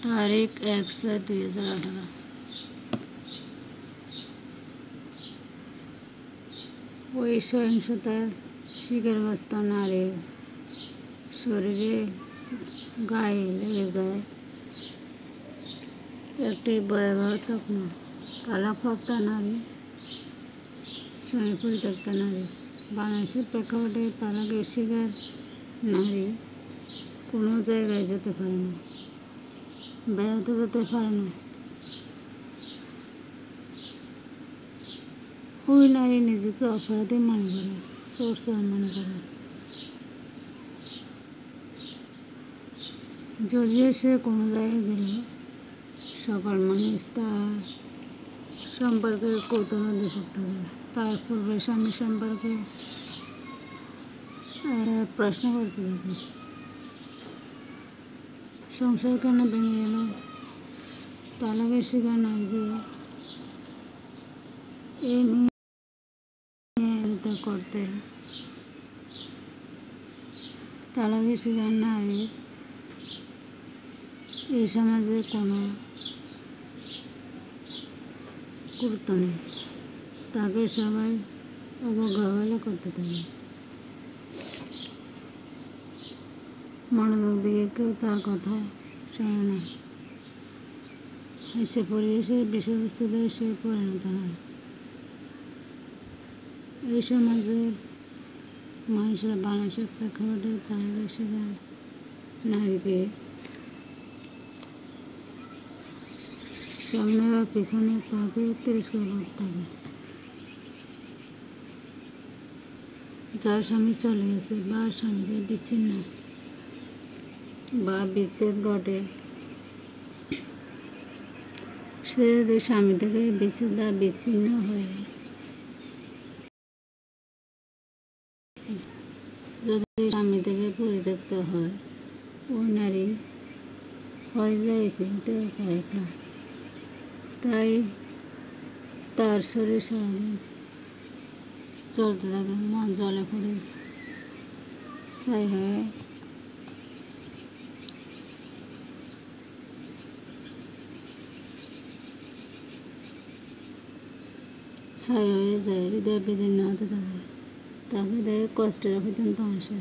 তারিখ 1/6/2018। ওই সহিংসতার শিকারগ্রস্ত নারীর শরীরে গায়ে লেগে যায় একটি ভয়াবহ তকমা। তালাকপ্রাপ্ত নারী, স্বামী পরিত্যক্ত নারী। বাংলাদেশের প্রেক্ষাপটে তালাকের শিকার নারী কোনো জায়গায় যেতে পারে না, বেড়াতে যেতে পারে না। ওই নারী নিজেকে অপরাধী মনে করে, চোর মনে করে। যদিও সে কোনো জায়গায় গেলে সকল মানুষ তার সম্পর্কে কৌতূহলী করতে পারে, তার পূর্বে স্বামী সম্পর্কে প্রশ্ন করতে থাকে। সংসার কেন ভেঙে গেল? তালাকের শিকার নারীকে এই নিয়ে করতে তালাকের শিকার নারী এই সমাজে কোনো গুরুত্ব নেই, তাকে সবাই অবহেলা করতে থাকে। মনোযোগ দিয়ে কেউ তার কথা শোনে না, সে পরিবেশের বিষয়বস্তুতে সে পরিণত হয়। এই সমাজের মানুষেরা বাংলাদেশের প্রেক্ষাপটে তালাকের শিকার নারীকে সামনে বা পিছনে তাকে তিরস্কার করতে থাকে। যার স্বামী চলে গেছে বা স্বামী থেকে বিচ্ছিন্ন বা বিচ্ছেদ ঘটে, সে যদি স্বামী থেকে বিচ্ছেদ বা বিচ্ছিন্ন হয়ে যদি স্বামী থেকে পরিত্যক্ত হয়, ওই নারী হয়ে যায় ফিরতে একলা। তাই তার শরীর সারাদিন চলতে থাকে, মন জলে পড়ে ছাই হয়ে যায়, হৃদয় বিদীর্ণ হতে থাকে, তাকে দেখে কষ্টের পর্যন্ত আসে।